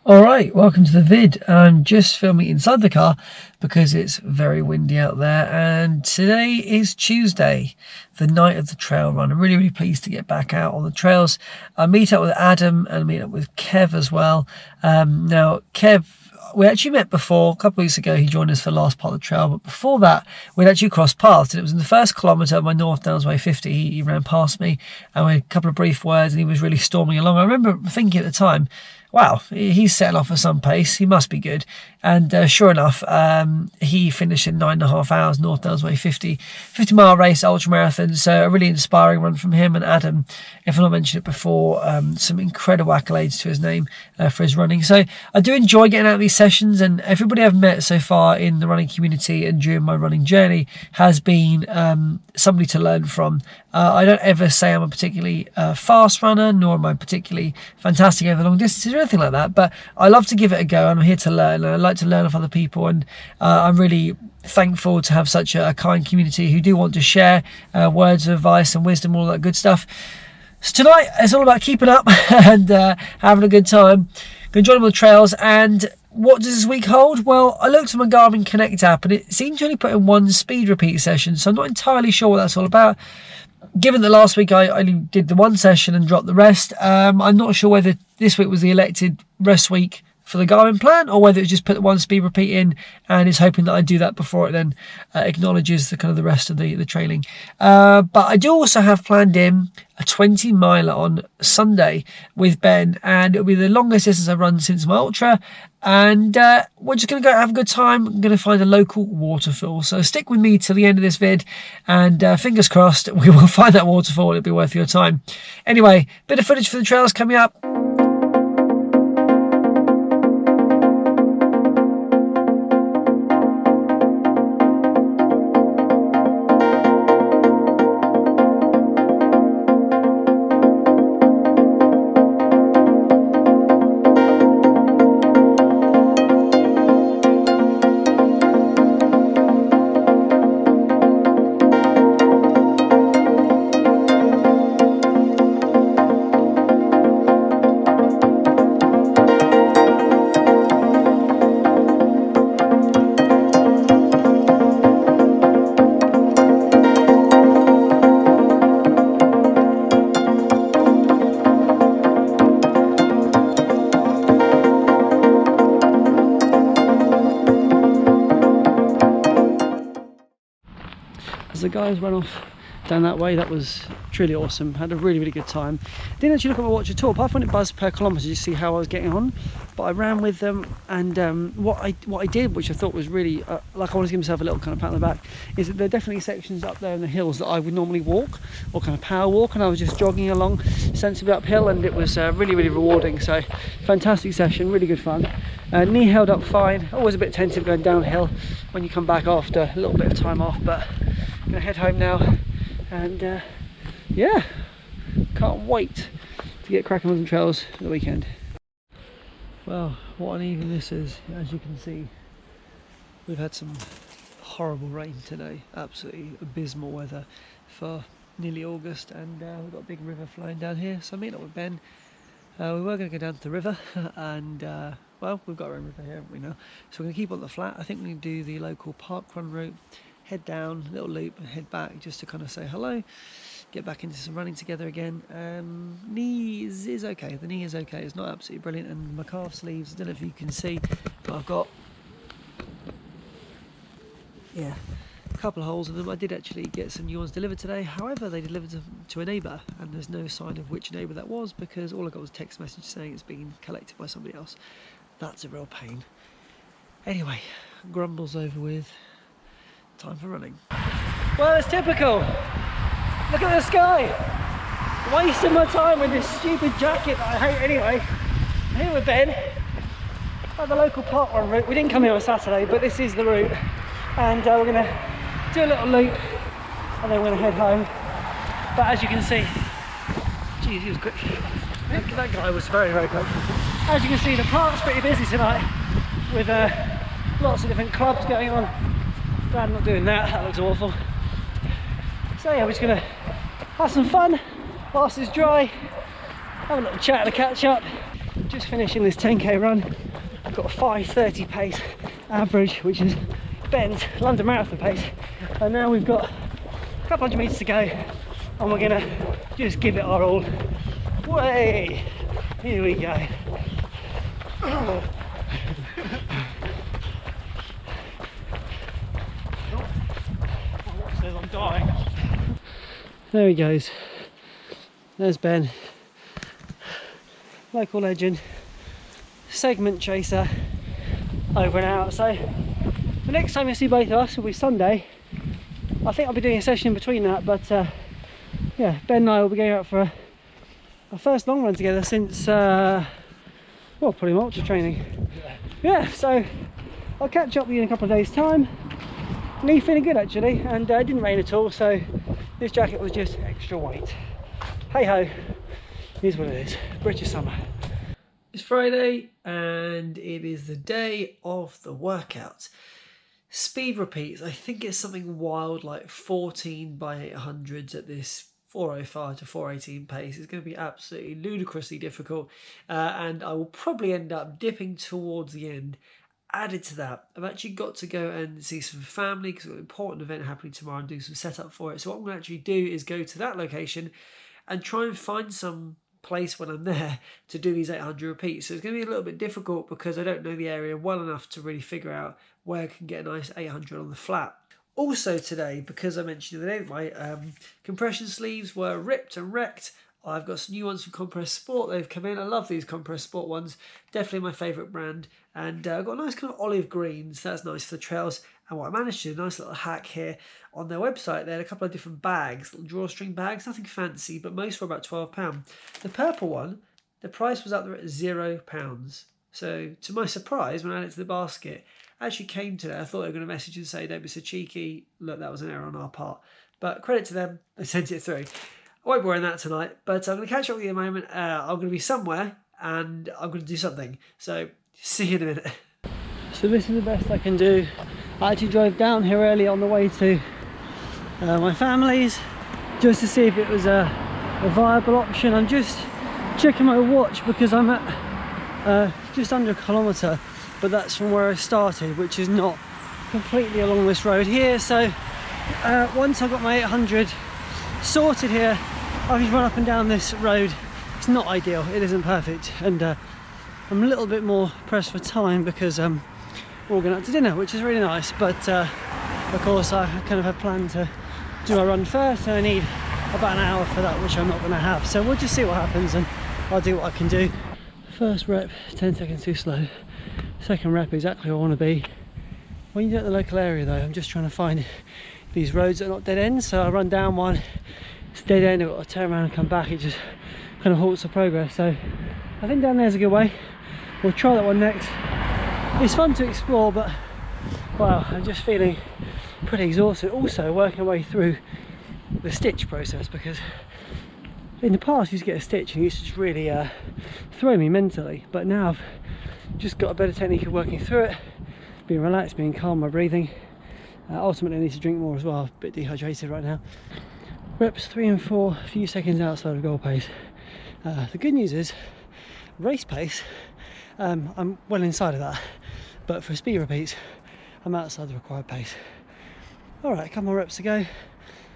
Alright, welcome to the vid. I'm just filming inside the car because it's very windy out there, and today is Tuesday, the night of the trail run. I'm really pleased to get back out on the trails. I meet up with Adam and meet up with Kev as well. Now Kev, we actually met before, a couple of weeks ago. He joined us for the last part of the trail, but before that we'd actually crossed paths, and it was in the first kilometre of my North Downs Way 50. He ran past me and we had a couple of brief words, and he was really storming along. I remember thinking at the time, wow, he's setting off at some pace, he must be good. And sure enough, he finished in 9.5 hours, North Downs Way 50-mile race, ultra marathon. So a really inspiring run from him. And Adam, if I've not mentioned it before, some incredible accolades to his name for his running. So I do enjoy getting out of these sessions, and everybody I've met so far in the running community and during my running journey has been somebody to learn from. I don't ever say I'm a particularly fast runner, nor am I particularly fantastic over long distances or anything like that, but I love to give it a go. I'm here to learn, and I like to learn off other people, and I'm really thankful to have such a kind community who do want to share words of advice and wisdom, all that good stuff. So tonight it's all about keeping up and having a good time. Going to join on the trails. And what does this week hold? Well, I looked at my Garmin Connect app and it seemed to only put in one speed repeat session, so I'm not entirely sure what that's all about. Given that last week I only did the one session and dropped the rest, I'm not sure whether this week was the elected rest week for the Garmin plan, or whether it just put the one speed repeat in and is hoping that I do that before it then acknowledges the kind of the rest of the trailing. But I do also have planned in a 20-miler on Sunday with Ben, and it'll be the longest distance I've run since my ultra. And we're just going to go have a good time. I'm going to find a local waterfall. So stick with me till the end of this vid, and fingers crossed we will find that waterfall. It'll be worth your time. Anyway, bit of footage for the trails coming up. As the guys ran off down that way, that was truly awesome. Had a really good time. Didn't actually look at my watch at all, apart from when it buzzed per kilometre to see how I was getting on. But I ran with them, and what I did, which I thought was really like, I wanted to give myself a little kind of pat on the back, is that there are definitely sections up there in the hills that I would normally walk or kind of power walk, and I was just jogging along sensibly uphill, and it was really rewarding. So fantastic session, really good fun. Knee held up fine. Always a bit tentative going downhill when you come back after a little bit of time off, but I'm gonna head home now, and yeah, can't wait to get cracking on the trails for the weekend. Well, what an evening this is. As you can see, we've had some horrible rain today, absolutely abysmal weather for nearly August, and we've got a big river flowing down here, so I meet up with Ben. We were going to go down to the river, and well, we've got our own river here, haven't we now? So we're going to keep on the flat. I think we're going to do the local park run route, head down, little loop, and head back just to kind of say hello, get back into some running together again. Knee is okay. The knee is okay. It's not absolutely brilliant, and my calf sleeves, I don't know if you can see, but I've got a couple of holes in them. I did actually get some new ones delivered today. However, they delivered them to a neighbour, and there's no sign of which neighbour that was, because all I got was a text message saying it's been collected by somebody else. That's a real pain. Anyway, grumbles over with. Time for running. Well, it's typical. Look at the sky. Wasting my time with this stupid jacket that I hate anyway. I'm here with Ben at the local park run route. We didn't come here on Saturday, but this is the route, and we're going to do a little loop, and then we're going to head home. But as you can see, geez, he was quick. That guy was very quick. As you can see, the park's pretty busy tonight with lots of different clubs going on. Glad I'm not doing that, that looks awful. So yeah, we're just gonna have some fun whilst it's dry, have a little chat and a catch up, just finishing this 10k run. I've got a 5:30 pace average, which is Ben's London Marathon pace, and now we've got a couple hundred meters to go, and we're gonna just give it our all. Way, here we go. Says I'm dying. There he goes. There's Ben, local legend, segment chaser, over and out. So the next time you see both of us will be Sunday. I think I'll be doing a session in between that, but yeah, Ben and I will be going out for our first long run together since well, probably my ultra training. Yeah, so I'll catch up with you in a couple of days time. Me feeling good actually, and it didn't rain at all, so this jacket was just extra weight. Hey ho, here's what it is. British summer. It's Friday and it is the day of the workout. Speed repeats, I think it's something wild like 14 by 800s at this 4:05 to 4:18 pace. It's going to be absolutely ludicrously difficult, and I will probably end up dipping towards the end. Added to that, I've actually got to go and see some family because I've got an important event happening tomorrow and do some setup for it. So what I'm going to actually do is go to that location and try and find some place when I'm there to do these 800 repeats. So it's going to be a little bit difficult because I don't know the area well enough to really figure out where I can get a nice 800 on the flat. Also today, because I mentioned the other day, my compression sleeves were ripped and wrecked. I've got some new ones from Compress Sport. They've come in. I love these Compress Sport ones. Definitely my favourite brand. And I've got a nice kind of olive green, so that's nice for the trails. And what I managed to do, a nice little hack here on their website. They had a couple of different bags, little drawstring bags, nothing fancy, but most were about £12. The purple one, the price was up there at £0. So to my surprise, when I added it to the basket, I actually came to it. I thought they were going to message and say, don't be so cheeky. Look, that was an error on our part. But credit to them, they sent it through. I won't be wearing that tonight, but I'm going to catch up with you in a moment. I'm going to be somewhere and I'm going to do something. So see you in a minute. So this is the best I can do. I actually drove down here early on the way to my family's just to see if it was a viable option. I'm just checking my watch because I'm at just under a kilometre, but that's from where I started, which is not completely along this road here. So once I've got my 800 sorted here, I can run up and down this road. It's not ideal, it isn't perfect, and I'm a little bit more pressed for time because we're all going out to dinner, which is really nice, but of course I kind of had planned to do my run first, and I need about an hour for that, which I'm not going to have. So we'll just see what happens and I'll do what I can do. First rep, 10 seconds too slow. Second rep, exactly where I want to be. When you're at the local area though, I'm just trying to find these roads that are not dead ends. So I run down one, it's dead end, I've got to turn around and come back. It just kind of halts the progress. So I think down there's a good way. We'll try that one next. It's fun to explore, but wow, I'm just feeling pretty exhausted. Also working my way through the stitch process, because in the past you used to get a stitch and it used to just really throw me mentally, but now I've just got a better technique of working through it, being relaxed, being calm, my breathing. Ultimately I need to drink more as well, I'm a bit dehydrated right now. Reps 3 and 4, a few seconds outside of goal pace. The good news is, race pace, I'm well inside of that, but for speed repeats, I'm outside the required pace. Alright, a couple more reps to go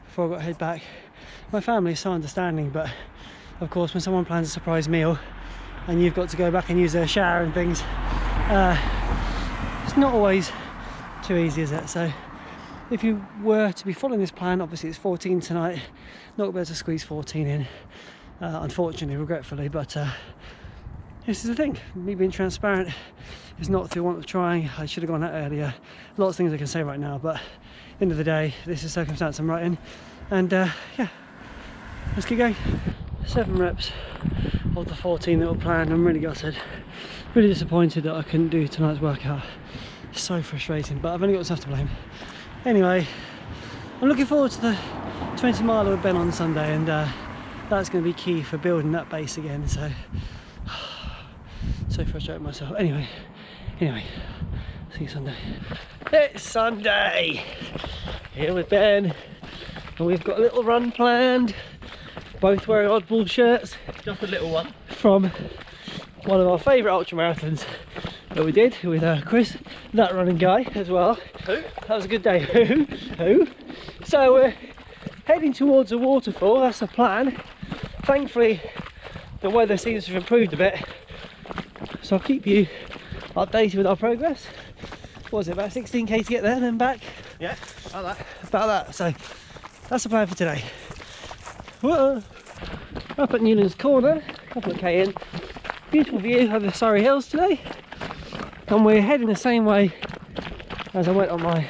before I've got to head back. My family is so understanding, but of course when someone plans a surprise meal and you've got to go back and use their shower and things, it's not always too easy, is it? So if you were to be following this plan, obviously it's 14 tonight, not going to be able to squeeze 14 in, unfortunately, regretfully, but this is the thing, me being transparent is not through want of trying. I should have gone out earlier. Lots of things I can say right now, but at the end of the day, this is the circumstance I'm right in, and yeah, let's keep going. 7 reps of the 14 that were planned. I'm really gutted, really disappointed that I couldn't do tonight's workout. It's so frustrating, but I've only got myself to blame. Anyway, I'm looking forward to the 20 mile with Ben on Sunday, and that's going to be key for building that base again. So frustrated myself. Anyway, see you Sunday. It's Sunday here with Ben, and we've got a little run planned. Both wearing oddball shirts. Just a little one. From one of our favourite ultra marathons that we did with Chris, that running guy as well. Who? That was a good day. Who? So we're heading towards a waterfall, that's the plan. Thankfully the weather seems to have improved a bit, so I'll keep you updated with our progress. What was it, about 16k to get there and then back? Yeah, about that. About that, so that's the plan for today. Whoa. Up at Newlands Corner, a couple of k in. Beautiful view of the Surrey Hills today, and we're heading the same way as I went on my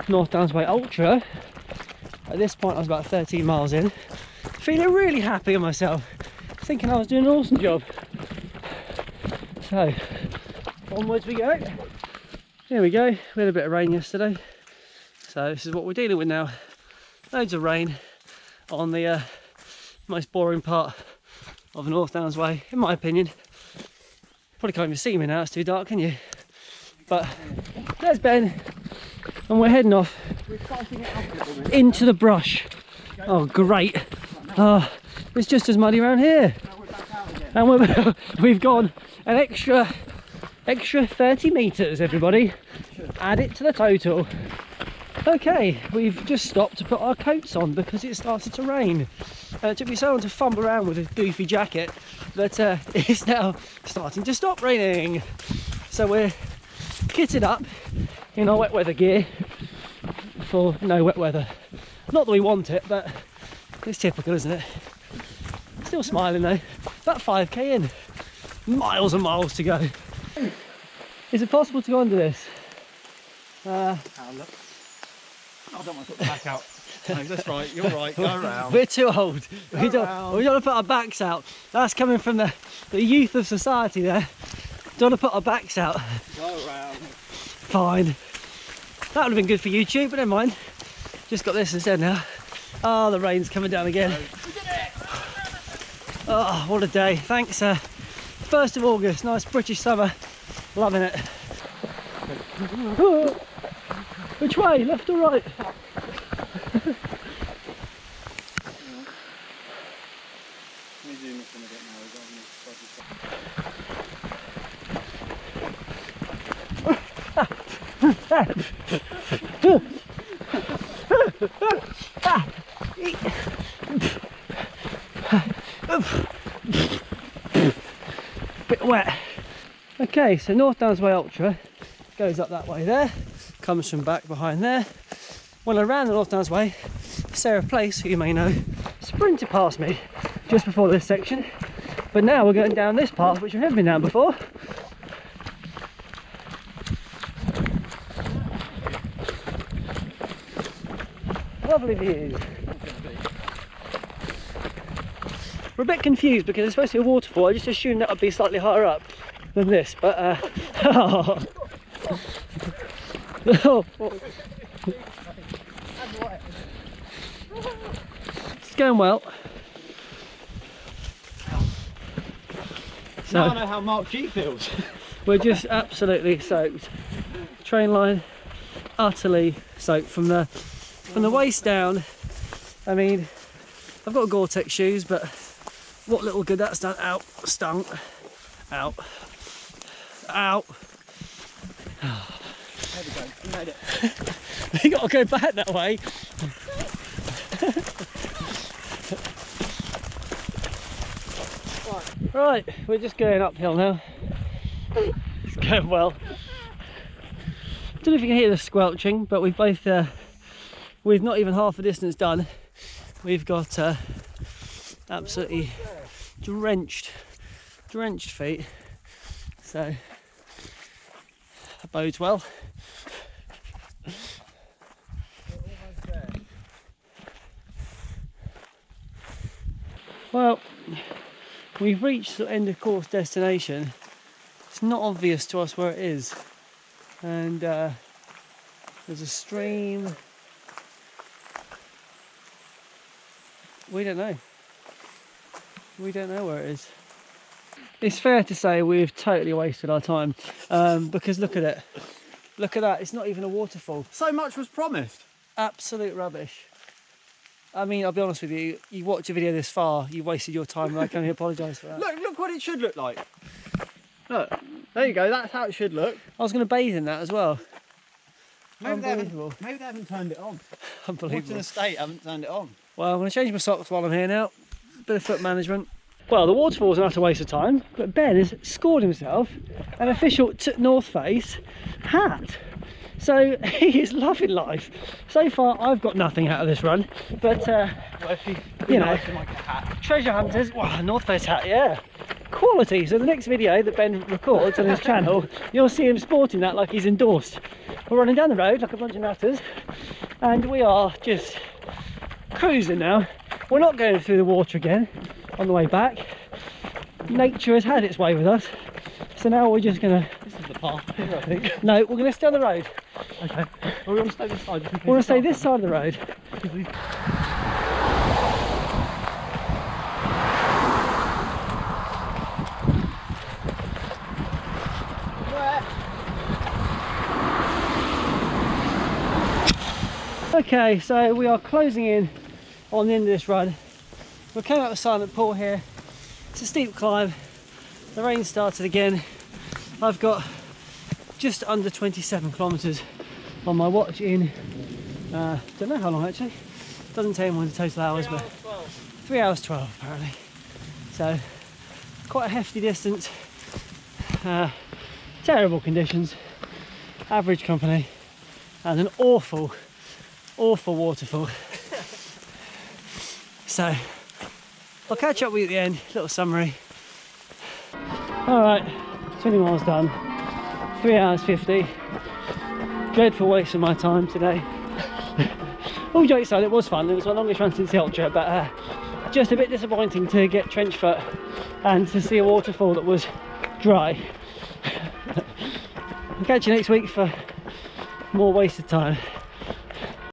North Downs Way Ultra. At this point I was about 13 miles in, feeling really happy with myself, thinking I was doing an awesome job. So onwards we go. Here we go. We had a bit of rain yesterday, so this is what we're dealing with now. Loads of rain on the most boring part of the North Downs Way, in my opinion. Probably can't even see me now, it's too dark, can you? But there's Ben, and we're heading off into the brush. Oh great. It's just as muddy around here, and we've gone an extra 30 metres, everybody. Add it to the total. Okay, we've just stopped to put our coats on because it started to rain. It took me so long to fumble around with a goofy jacket that it's now starting to stop raining. So we're kitted up in our wet weather gear for no wet weather. Not that we want it, but it's typical, isn't it? Still smiling though. About 5k in. Miles and miles to go. Is it possible to go under this? I don't want to put the back out. No, that's right, you're right, go around. We're too old. We don't want to put our backs out. That's coming from the youth of society there. Don't want to put our backs out. Go around. Fine. That would have been good for YouTube, but never mind. Just got this instead now. Oh, the rain's coming down again. We did it! Oh, what a day. Thanks, 1st of August, nice British summer. Loving it. Oh, which way, left or right? Bit wet. Okay, so North Downs Way Ultra goes up that way there, comes from back behind there. When I ran the North Downs Way, Sarah Place, who you may know, sprinted past me just before this section, but now we're going down this path which I've never been down before. Lovely view. We're a bit confused because it's supposed to be a waterfall. I just assumed that would be slightly higher up than this, but oh. It's going well. So now I know how Mark G feels. We're just absolutely soaked. Train line utterly soaked from the waist down. I mean, I've got Gore-Tex shoes, but what little good that's done. Out, stunk. Out. Out. There we go, we made it. We got to go back that way. Right, we're just going uphill now. It's going well. I don't know if you can hear the squelching, but we've both, with not even half the distance done, we've got absolutely drenched feet. So that bodes well. Well, we've reached the end of course destination. It's not obvious to us where it is, and there's a stream. We don't know. We don't know where it is. It's fair to say we've totally wasted our time, because look at it. Look at that, it's not even a waterfall. So much was promised. Absolute rubbish. I mean, I'll be honest with you, you watch a video this far, you've wasted your time, and I can only apologise for that. Look what it should look like. Look, there you go, that's how it should look. I was going to bathe in that as well. Maybe Unbelievable. maybe they haven't turned it on. Unbelievable. What's in the state haven't turned it on. Well, I'm going to change my socks while I'm here now. Bit of foot management. Well, the waterfall's an utter waste of time, but Ben has scored himself an official North Face hat. So he is loving life. So far, I've got nothing out of this run, but you know, treasure hunters. Wow, North Face hat, yeah, quality. So the next video that Ben records on his channel, you'll see him sporting that like he's endorsed. We're running down the road like a bunch of nutters, and we are just cruising now. We're not going through the water again on the way back. Nature has had its way with us, so now we're just gonna. This is the path here, I think. No, we're gonna stay on the road. Okay. We're going to stay this side. We're gonna stay this side of the road. Okay, so we are closing in on the end of this run. We're coming out of the silent pool here. It's a steep climb. The rain started again. I've got just under 27 kilometers on my watch in, don't know how long actually. Doesn't tell me the total hours, but 3 hours 12 apparently. So quite a hefty distance. Terrible conditions, average company, and an awful waterfall. So I'll catch up with you at the end, little summary. Alright, 20 miles done, 3 hours 50. Dreadful waste of my time today. All jokes aside, it was fun. It was my longest run since the ultra, but just a bit disappointing to get trench foot and to see a waterfall that was dry. I'll catch you next week for more wasted time.